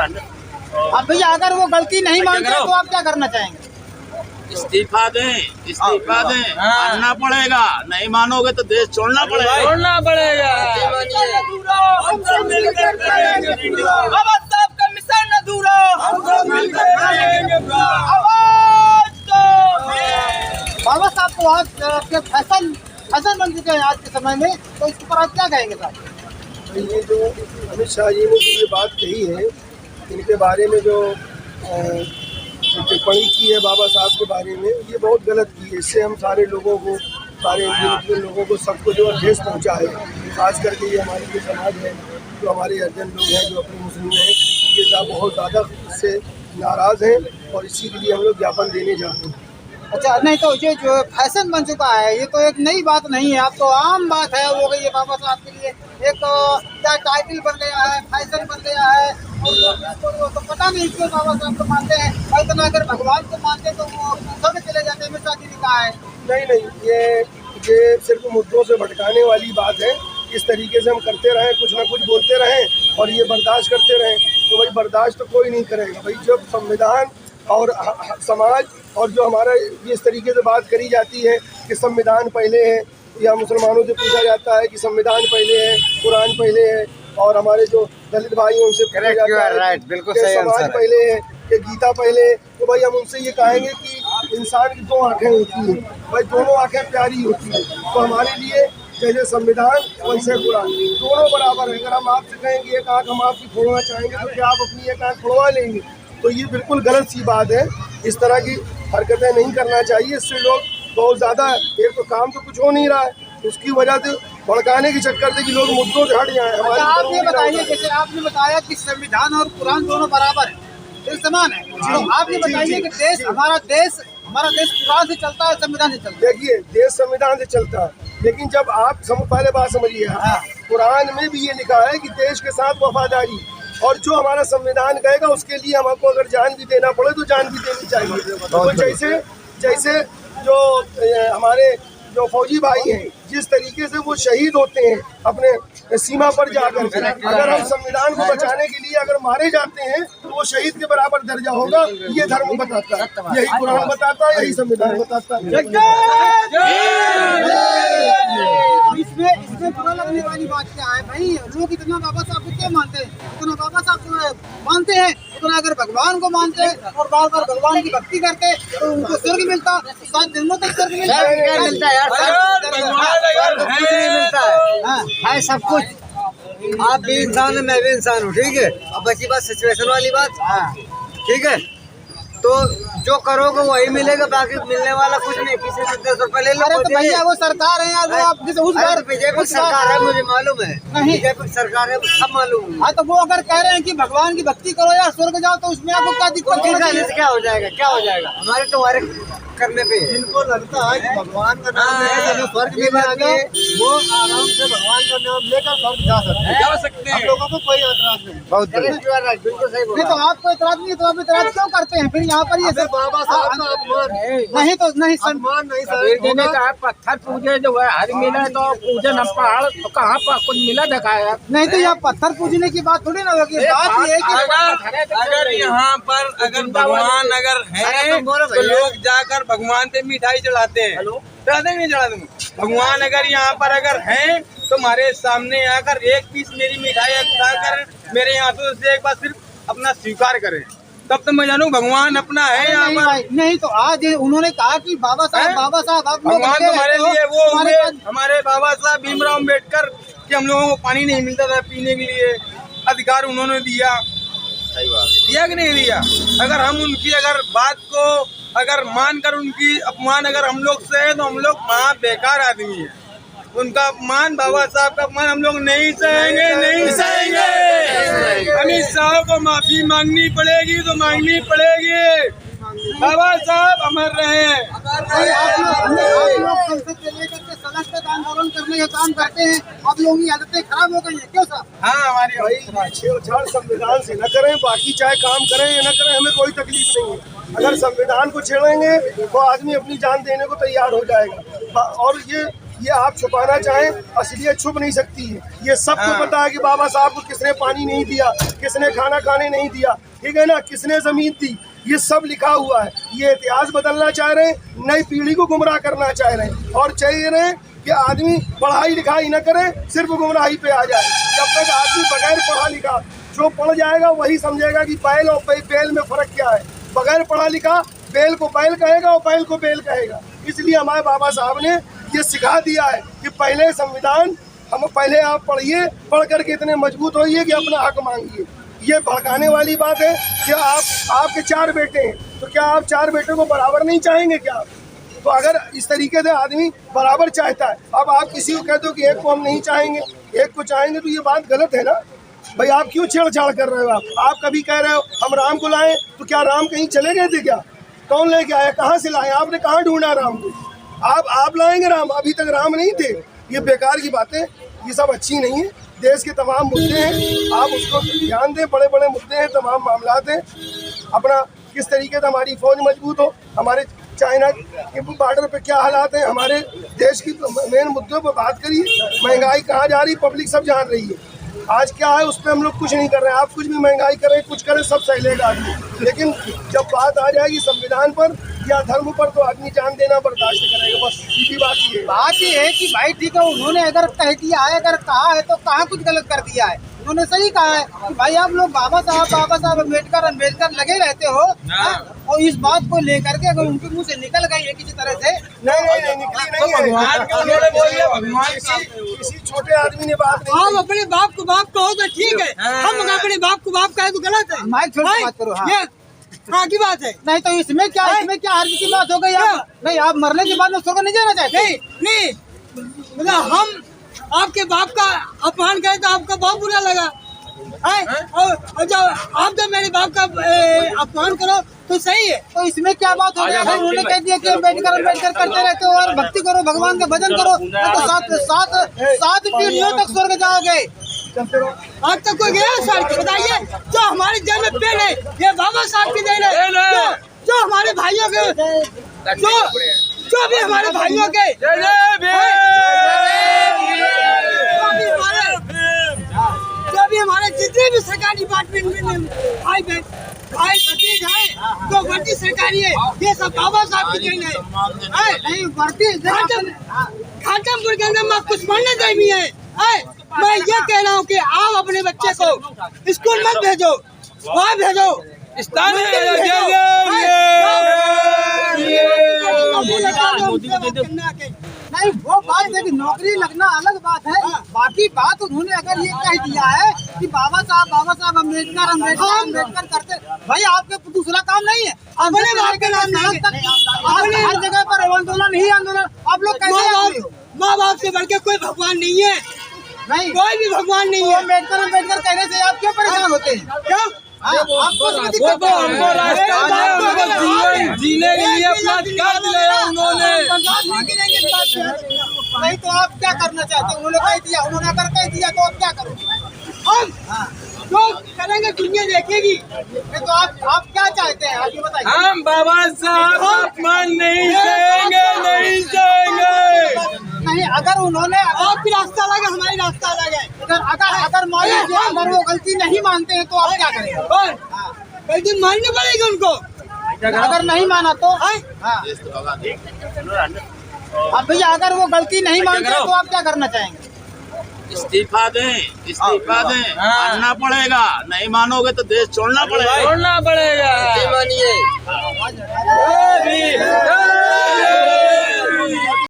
अब भैया अगर वो गलती नहीं मानते तो आप क्या करना चाहेंगे? इस्तीफा दें, इस्तीफा दें, मानना पड़ेगा। नहीं मानोगे तो देश छोड़ना पड़ेगा। बाबा साहब का मिशन अधूरा, बाबा साहब को आज के फैशन बन चुके हैं आज के समय में, तो इसके ऊपर आप क्या कहेंगे साहब? ये जो अमित शाह जी ने ये बात कही है, इनके बारे में जो टिप्पणी की है बाबा साहब के बारे में, ये बहुत गलत की है। इससे हम सारे लोगों को, सारे इंडिविजुअल लोगों को, सबको जो ठेस पहुँचा है। खास करके ये हमारी जो समाज है, जो हमारे अर्जन लोग हैं, जो अपने मुस्लिम हैं, ये बहुत ज़्यादा इससे नाराज़ हैं और इसी के लिए हम लोग ज्ञापन देने जाते हैं। अच्छा, नहीं तो ये जो फैशन बन चुका है, ये तो एक नई बात नहीं है, अब तो आम बात है हो गई है। बाबा साहब के लिए एक क्या टाइटल बन गया है, फैशन बन गया है, और तो पता नहीं क्यों बाबा साहब को मानते हैं। और इतना अगर भगवान को मानते तो वो सब चले जाते हैं। मिश्रा जी ने कहा है नहीं, ये सिर्फ मुद्दों से भटकाने वाली बात है। इस तरीके से हम करते रहें, कुछ ना कुछ बोलते रहें और ये बर्दाश्त करते रहें, तो भाई बर्दाश्त तो कोई नहीं करेगा। भाई जब संविधान और समाज और जो हमारा इस तरीके से बात करी जाती है कि संविधान पहले है, या मुसलमानों से पूछा जाता है कि संविधान पहले है, कुरान पहले है, और हमारे जो दलित भाई हैं उनसे पूछा जाता है कि समाज पहले है कि गीता पहले है, तो भाई हम उनसे ये कहेंगे कि इंसान की दो आँखें होती हैं, भाई दोनों आँखें प्यारी होती हैं। तो हमारे लिए जैसे संविधान वैसे कुरान, दोनों बराबर है। अगर हम आपसे कहेंगे एक आँख हम आपकी फोड़ना चाहेंगे तो क्या आप अपनी एक आँख फोड़वा लेंगे? तो ये बिल्कुल गलत सी बात है। इस तरह की हरकतें नहीं करना चाहिए। इससे लोग बहुत ज़्यादा, एक तो काम तो कुछ हो नहीं रहा है, उसकी वजह से भड़काने के चक्कर से कि लोग मुद्दों से हट जाएं। अच्छा, आप ये बताइए, जैसे आपने बताया कि संविधान और कुरान दोनों बराबर है, फिर समान है, तो आप ये बताइए कि देश हमारा देश कुरान से चलता है, संविधान से चलता है? देखिए, देश संविधान से चलता है, लेकिन जब आप पहले बात समझिए, कुरान में भी ये लिखा है कि देश के साथ वफादारी, और जो हमारा संविधान कहेगा उसके लिए हमको अगर जान भी देना पड़े तो जान भी देनी चाहिए। तो जैसे जो हमारे जो फौजी भाई हैं, जिस तरीके से वो शहीद होते हैं अपने सीमा पर जाकर के, अगर हम संविधान को बचाने के लिए अगर मारे जाते हैं तो वो शहीद के बराबर दर्जा होगा। ये धर्म बताता है, यही कुरान बताता है, यही संविधान बताता है। इसमें बुरा लगने वाली बात क्या है भाई? लोग इतना बाबा साहब को क्यों मानते हैं? इतना बाबा साहब को मानते हैं, उतना अगर भगवान को मानते हैं और बार बार भगवान की भक्ति करते तो उनको स्वर्ग मिलता, 7 जन्मों तक स्वर्ग मिलता है सब कुछ। आप भी इंसान है, मैं भी इंसान हूँ, ठीक है। अब बची बात सिचुएशन वाली बात, ठीक है। तो जो करोगे वही मिलेगा, बाकी मिलने वाला कुछ नहीं। किसी से 10 रुपए ले लो। अरे तो भैया वो सरकार है यार, वो आप जैसे उस बार बीजेपी सरकार है, मुझे मालूम है। नहीं, बीजेपी सरकार है, सब मालूम है। हाँ, तो वो अगर कह रहे हैं कि भगवान की भक्ति करो या स्वर्ग जाओ, तो उसमें आपको क्या दिक्कत है? क्या हो जाएगा, क्या हो जाएगा? हमारे तुम्हारे करने पे जिनको लगता है कि भगवान का नाम है जो स्वर्ग में जाएंगे, वो आराम से भगवान का नाम लेकर स्वर्ग जा सकते हैं। हम लोगों को कोई एतराज नहीं। बिल्कुल सही बोला। नहीं तो आपको एतराज नहीं, तो आप एतराज क्यों करते हैं फिर यहाँ पर? ये बाबा साहब का अपमान नहीं तो नहीं सम्मान नहीं सर। ने कहा पत्थर पूजे जो है हर मिला तो पूजन हम पहाड़ तो कहाँ पर कुछ मिला दिखाया नहीं, तो यहाँ पत्थर पूजने की बात थोड़ी ना होगी। बात ये है कि अगर यहाँ पर अगर भगवान अगर है तो लोग जाकर भगवान पे मिठाई चढ़ाते हैं, चढ़ाते नहीं चढ़ाते? भगवान अगर यहाँ पर अगर हैं तो हमारे सामने आकर एक पीस मेरी मिठाई खाकर मेरे हाथों से एक बार सिर्फ अपना स्वीकार करें, तब तो मैं जानू भगवान अपना है यहाँ पर। नहीं तो आज उन्होंने कहा कि बाबा साहब आप लोग भगवान हमारे लिए वो हुए, हमारे बाबा साहब भीमराव अम्बेडकर, कि हम लोगों को पानी नहीं मिलता था पीने के लिए, अधिकार उन्होंने दिया कि नहीं दिया? अगर हम उनकी अगर बात को अगर मानकर उनकी अपमान अगर हम लोग सहे तो हम लोग वहाँ बेकार आदमी है। उनका अपमान, बाबा साहब का अपमान हम लोग नहीं सहेंगे, नहीं सहेंगे। अमित शाह को माफी मांगनी पड़ेगी तो मांगनी पड़ेगी। बाबा साहब अमर रहे। आप लोग संसद से लेकर के सड़क पे आंदोलन करने का काम करते हैं, आप लोगों की आदतें खराब हो गई है क्यों साहब? हाँ, हमारी भाई छेड़छाड़ संविधान से न करें, बाकी चाहे काम करें या न करें, हमें कोई तकलीफ नहीं है। अगर संविधान को छेड़ेंगे तो आदमी अपनी जान देने को तैयार हो जाएगा। और ये ये आप छुपाना चाहें, असलियत छुप नहीं सकती है। ये सबको पता है कि बाबा साहब को किसने पानी नहीं दिया, किसने खाना खाने नहीं दिया, ठीक है ना, किसने जमीन दी, ये सब लिखा हुआ है। ये इतिहास बदलना चाह रहे हैं, नई पीढ़ी को गुमराह करना चाह रहे हैं और चाह रहे हैं कि आदमी पढ़ाई लिखाई न करे, सिर्फ गुमराही पे आ जाए। जब तक आदमी बगैर पढ़ा लिखा, जो पढ़ जाएगा वही समझेगा कि बैल और बैल में फर्क क्या है। बगैर पढ़ा लिखा बैल को बैल कहेगा और बैल को बैल कहेगा। इसलिए हमारे बाबा साहब ने ये सिखा दिया है कि पहले संविधान हम पहले आप पढ़िए, पढ़ करके इतने मजबूत होइए कि अपना हक मांगिए। ये भड़काने वाली बात है कि आपके 4 बेटे हैं, तो क्या आप 4 बेटों को बराबर नहीं चाहेंगे क्या? तो अगर इस तरीके से आदमी बराबर चाहता है, अब आप किसी को कह दो कि एक को हम नहीं चाहेंगे, एक को चाहेंगे, तो ये बात गलत है ना भाई। आप क्यों छेड़छाड़ कर रहे हो? आप कभी कह रहे हो हम राम को लाएं, तो क्या राम कहीं चले गए थे क्या? कौन लेके आया, कहाँ से लाए? आपने कहाँ ढूंढा राम को? आप लाएंगे राम, अभी तक राम नहीं थे। ये बेकार की बातें, ये सब अच्छी नहीं है। देश के तमाम मुद्दे हैं, आप उसको ध्यान दें, बड़े बड़े मुद्दे हैं, तमाम मामलात हैं। अपना किस तरीके से हमारी फौज मजबूत हो, हमारे चाइना के बॉर्डर पे क्या हालात हैं, हमारे देश की मेन मुद्दों पर बात करिए। महंगाई कहाँ जा रही, पब्लिक सब जान रही है। आज क्या है उस पर हम लोग कुछ नहीं कर रहे हैं। आप कुछ भी महंगाई करें, कुछ करें, सब सही लेगा आदमी। लेकिन जब बात आ जाएगी संविधान पर या धर्म पर, तो आदमी जान देना बर्दाश्त करेगा। बस सीधी बात ये है। बात ये है कि भाई ठीक है, उन्होंने अगर कह दिया है, अगर कहा है तो कहाँ कुछ गलत कर दिया है। उन्होंने सही कहा है कि भाई आप लोग बाबा साहब अम्बेडकर लगे रहते हो, और इस बात को लेकर के अगर उनके मुंह से निकल गई है किसी तरह से, नहीं निकली नहीं है। भगवान के उन्होंने बोल दिया, भगवान किसी छोटे आदमी ने बात नहीं आप अपने बाप को बाप कहो तो ठीक है, हम अगर अपने बाप को बाप कहे तो गलत है। माइक छोड़ के बात करो। हाँ। ये की बात है। नहीं तो इसमें क्या हर्ज की बात हो गई? आप नहीं, आप मरने के बाद में स्वर्ग नहीं जाना चाहते? नहीं, मतलब हम आपके बाप का अपमान करें तो आपका बहुत बुरा लगा है, और जब मेरे बाप का अपमान करो तो सही है। तो इसमें क्या बात हो गई? अगर उन्होंने कह दिया कि अम्बेडकर करते रहते हो और भक्ति करो, भगवान का भजन करो, तो 7 पीढ़ियों तक स्वर्ग जाओगे। आज तक कोई गया सर? बताइए। जो हमारे जन्म में पेड़ है, ये बाबा साहब की देन है। जो हमारे भाइयों के, जो भी हमारे भाइयों के, जो भी हमारे जितने भी सरकारी डिपार्टमेंट में भाई भतीज है, तो वर्दी सरकारी है, ये सब बाबा साहब की देन है। नहीं वर्दी खाटमपुर के अंदर मैं कुछ पढ़ने देवी है। मैं ये कह रहा हूँ कि आप अपने बच्चे को स्कूल मत भेजो, वहाँ भेजो, नहीं, वो बात है कि नौकरी लगना अलग बात है। बाकी बात उन्होंने अगर ये कह दिया है कि बाबा साहब अम्बेडकर करते, भाई आपके दूसरा काम नहीं है? अपने बाप के नाम हर जगह पर आंदोलन ही आंदोलन, आप लोग कैसे? माँ बाप से बढ़ के कोई भगवान नहीं है, नहीं कोई भी भगवान नहीं है। अम्बेडकर कहने से आप क्यों परेशान होते हैं? क्यों? आपको हमको रास्ता जीने के लिए अपना अधिकार दिलाया उन्होंने। नहीं तो आप क्या करना चाहते हैं? उन्होंने कह दिया, उन्होंने अगर कह दिया तो आप क्या करोगे? हम जो करेंगे दुनिया देखेगी। नहीं तो आप क्या चाहते हैं? आप ये बताइए। हम बाबा साहब अपमान नहीं सहेंगे, नहीं सहेंगे। नहीं, अगर उन्होंने आपकी रास्ता अलग है, हमारी रास्ता अलग है। अगर मान लीजिए अगर वो गलती नहीं मानते हैं तो आप क्या करेंगे? गलती माननी पड़ेगी उनको। अगर नहीं माना तो हाँ। अब भैया अगर वो गलती नहीं मानते तो आप क्या करना चाहेंगे? इस्तीफा दें, इस्तीफा दें, मानना पड़ेगा। नहीं मानोगे तो देश छोड़ना पड़ेगा।